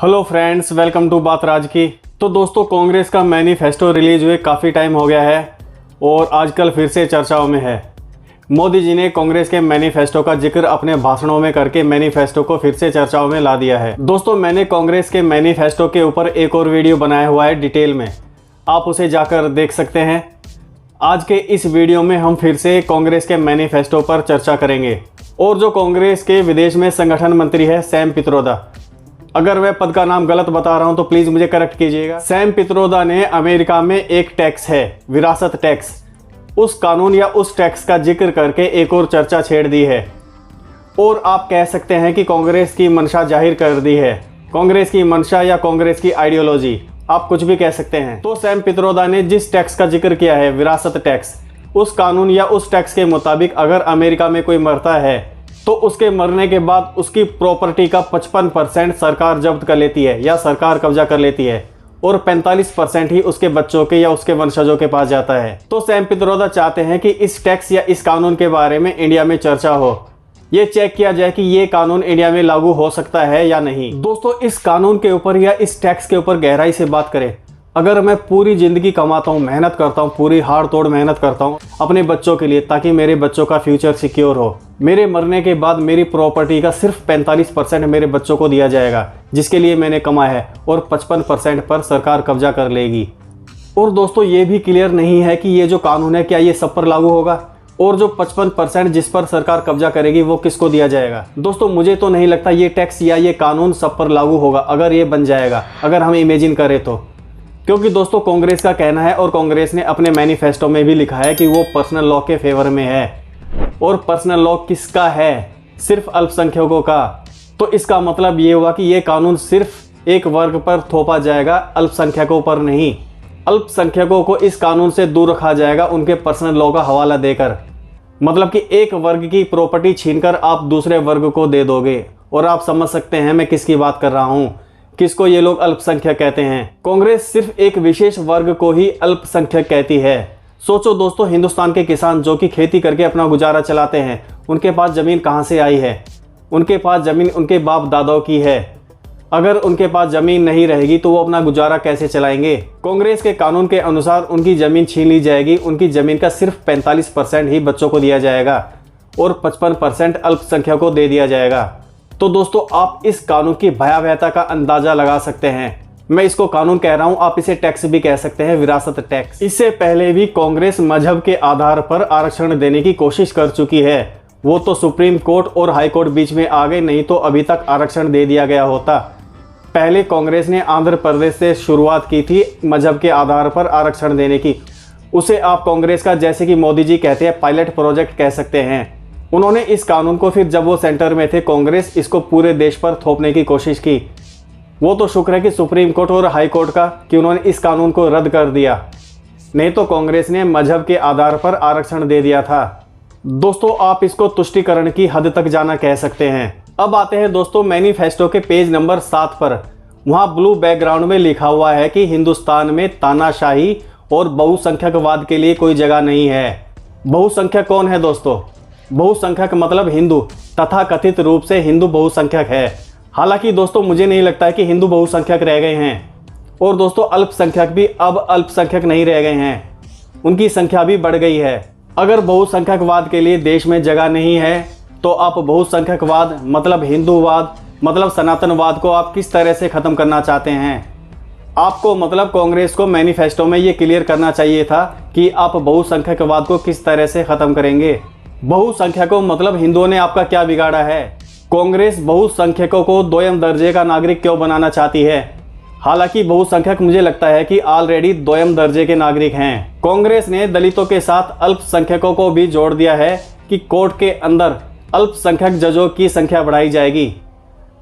Hello friends, welcome to बात राज की। तो दोस्तों, कांग्रेस का मैनिफेस्टो रिलीज हुए काफ़ी टाइम हो गया है और आजकल फिर से चर्चाओं में है। मोदी जी ने कांग्रेस के मैनिफेस्टो का जिक्र अपने भाषणों में करके मैनिफेस्टो को फिर से चर्चाओं में ला दिया है। दोस्तों, मैंने कांग्रेस के मैनिफेस्टो के ऊपर एक और वीडियो बनाया हुआ है डिटेल में, आप उसे जाकर देख सकते हैं। आज के इस वीडियो में हम फिर से कांग्रेस के मैनिफेस्टो पर चर्चा करेंगे। और जो कांग्रेस के विदेश में संगठन मंत्री है सैम पित्रोदा, अगर मैं पद का नाम गलत बता रहा हूं तो प्लीज मुझे करेक्ट कीजिएगा। सैम पित्रोदा ने अमेरिका में एक टैक्स है, विरासत टैक्स, उस कानून या उस टैक्स का जिक्र करके एक और चर्चा छेड़ दी है। और आप कह सकते हैं कि कांग्रेस की मंशा जाहिर कर दी है, कांग्रेस की मंशा या कांग्रेस की आइडियोलॉजी, आप कुछ भी कह सकते हैं। तो सैम पित्रोदा ने जिस टैक्स का जिक्र किया है, विरासत टैक्स, उस कानून या उस टैक्स के मुताबिक अगर अमेरिका में कोई मरता है तो उसके मरने के बाद उसकी प्रॉपर्टी का 55% सरकार जब्त कर लेती है या सरकार कब्जा कर लेती है और 45% ही उसके बच्चों के या उसके वंशजों के पास जाता है। तो सैम पित्रोदा चाहते हैं कि इस टैक्स या इस कानून के बारे में इंडिया में चर्चा हो, ये चेक किया जाए कि ये कानून इंडिया में लागू हो सकता है या नहीं। दोस्तों, इस कानून के ऊपर या इस टैक्स के ऊपर गहराई से बात करें, अगर मैं पूरी ज़िंदगी कमाता हूँ, मेहनत करता हूँ, पूरी हाड़ तोड़ मेहनत करता हूँ अपने बच्चों के लिए ताकि मेरे बच्चों का फ्यूचर सिक्योर हो, मेरे मरने के बाद मेरी प्रॉपर्टी का सिर्फ 45% मेरे बच्चों को दिया जाएगा जिसके लिए मैंने कमाया है और 55% पर सरकार कब्जा कर लेगी। और दोस्तों, ये भी क्लियर नहीं है कि ये जो कानून है क्या ये सब पर लागू होगा और जो 55% जिस पर सरकार कब्जा करेगी वो किसको दिया जाएगा। दोस्तों, मुझे तो नहीं लगता ये टैक्स या ये कानून सब पर लागू होगा अगर ये बन जाएगा, अगर हम इमेजिन करें तो। क्योंकि दोस्तों, कांग्रेस का कहना है और कांग्रेस ने अपने मैनिफेस्टो में भी लिखा है कि वो पर्सनल लॉ के फेवर में है। और पर्सनल लॉ किसका है? सिर्फ अल्पसंख्यकों का। तो इसका मतलब ये हुआ कि ये कानून सिर्फ एक वर्ग पर थोपा जाएगा, अल्पसंख्यकों पर नहीं। अल्पसंख्यकों को इस कानून से दूर रखा जाएगा उनके पर्सनल लॉ का हवाला देकर। मतलब कि एक वर्ग की प्रॉपर्टी छीनकर आप दूसरे वर्ग को दे दोगे। और आप समझ सकते हैं मैं किसकी बात कर रहा हूँ, किसको ये लोग अल्पसंख्यक कहते हैं। कांग्रेस सिर्फ एक विशेष वर्ग को ही अल्पसंख्यक कहती है। सोचो दोस्तों, हिंदुस्तान के किसान जो कि खेती करके अपना गुजारा चलाते हैं, उनके पास ज़मीन कहाँ से आई है? उनके पास ज़मीन उनके बाप दादाओं की है। अगर उनके पास ज़मीन नहीं रहेगी तो वो अपना गुजारा कैसे चलाएंगे? कांग्रेस के कानून के अनुसार उनकी ज़मीन छीन ली जाएगी, उनकी ज़मीन का सिर्फ 45% ही बच्चों को दिया जाएगा और 55% अल्पसंख्यकों को दे दिया जाएगा। तो दोस्तों, आप इस कानून की भयावहता का अंदाज़ा लगा सकते हैं। मैं इसको कानून कह रहा हूं, आप इसे टैक्स भी कह सकते हैं, विरासत टैक्स। इससे पहले भी कांग्रेस मजहब के आधार पर आरक्षण देने की कोशिश कर चुकी है। वो तो सुप्रीम कोर्ट और हाई कोर्ट बीच में आ गए, नहीं तो अभी तक आरक्षण दे दिया गया होता। पहले कांग्रेस ने आंध्र प्रदेश से शुरुआत की थी मजहब के आधार पर आरक्षण देने की। उसे आप कांग्रेस का, जैसे कि मोदी जी कहते हैं, पायलट प्रोजेक्ट कह सकते हैं। उन्होंने इस कानून को फिर जब वो सेंटर में थे, कांग्रेस इसको पूरे देश पर थोपने की कोशिश की। वो तो शुक्र है कि सुप्रीम कोर्ट और हाई कोर्ट का कि उन्होंने इस कानून को रद्द कर दिया, नहीं तो कांग्रेस ने मजहब के आधार पर आरक्षण दे दिया था। दोस्तों, आप इसको तुष्टिकरण की हद तक जाना कह सकते हैं। अब आते हैं दोस्तों मैनिफेस्टो के पेज नंबर 7 पर। वहाँ ब्लू बैकग्राउंड में लिखा हुआ है कि हिंदुस्तान में तानाशाही और बहुसंख्यकवाद के लिए कोई जगह नहीं है। बहुसंख्यक कौन है दोस्तों? बहुसंख्यक मतलब हिंदू, तथा कथित रूप से हिंदू बहुसंख्यक है। हालांकि दोस्तों, मुझे नहीं लगता है कि हिंदू बहुसंख्यक रह गए हैं। और दोस्तों, अल्पसंख्यक भी अब अल्पसंख्यक नहीं रह गए हैं, उनकी संख्या भी बढ़ गई है। अगर बहुसंख्यकवाद के लिए देश में जगह नहीं है तो आप बहुसंख्यकवाद मतलब हिंदूवाद मतलब सनातनवाद को आप किस तरह से ख़त्म करना चाहते हैं? आपको मतलब कांग्रेस को मैनिफेस्टो में ये क्लियर करना चाहिए था कि आप बहुसंख्यकवाद को किस तरह से ख़त्म करेंगे। बहुसंख्यकों मतलब हिंदुओं ने आपका क्या बिगाड़ा है? कांग्रेस बहुसंख्यकों को दोयम दर्जे का नागरिक क्यों बनाना चाहती है? हालांकि बहुसंख्यक मुझे लगता है कि ऑलरेडी दोयम दर्जे के नागरिक हैं। कांग्रेस ने दलितों के साथ अल्पसंख्यकों को भी जोड़ दिया है कि कोर्ट के अंदर अल्पसंख्यक जजों की संख्या बढ़ाई जाएगी,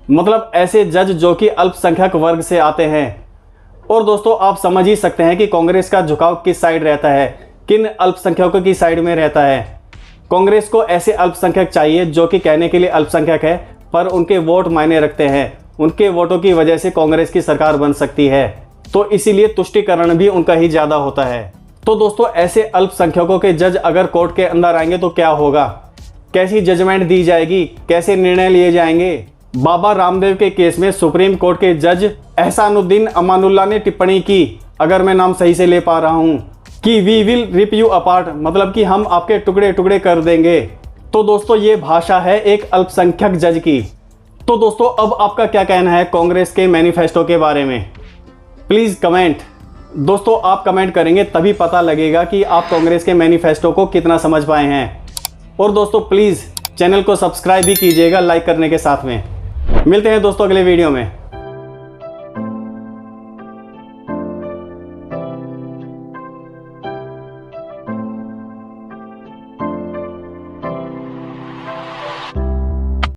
मतलब ऐसे जज जो कि अल्पसंख्यक वर्ग से आते हैं। और दोस्तों, आप समझ ही सकते हैं कि कांग्रेस का झुकाव किस साइड रहता है, किन अल्पसंख्यकों की साइड में रहता है। कांग्रेस को ऐसे अल्पसंख्यक चाहिए जो कि कहने के लिए अल्पसंख्यक है पर उनके वोट मायने रखते हैं, उनके वोटों की वजह से कांग्रेस की सरकार बन सकती है। तो इसीलिए तुष्टिकरण भी उनका ही ज़्यादा होता है। तो दोस्तों, ऐसे अल्पसंख्यकों के जज अगर कोर्ट के अंदर आएंगे तो क्या होगा? कैसी जजमेंट दी जाएगी? कैसे निर्णय लिए जाएंगे? बाबा रामदेव के केस में सुप्रीम कोर्ट के जज एहसानुद्दीन अमानुल्लाह ने टिप्पणी की, अगर मैं नाम सही से ले पा रहा हूं, कि we will rip you apart, मतलब कि हम आपके टुकड़े टुकड़े कर देंगे। तो दोस्तों ये भाषा है एक अल्पसंख्यक जज की। तो दोस्तों अब आपका क्या कहना है कांग्रेस के मैनिफेस्टो के बारे में? Please comment. दोस्तों आप कमेंट करेंगे तभी पता लगेगा कि आप कांग्रेस के मैनिफेस्टो को कितना समझ पाए हैं। और दोस्तों प्लीज़ चैनल को सब्सक्राइब भी कीजिएगा लाइक करने के साथ में। मिलते हैं दोस्तों अगले वीडियो में।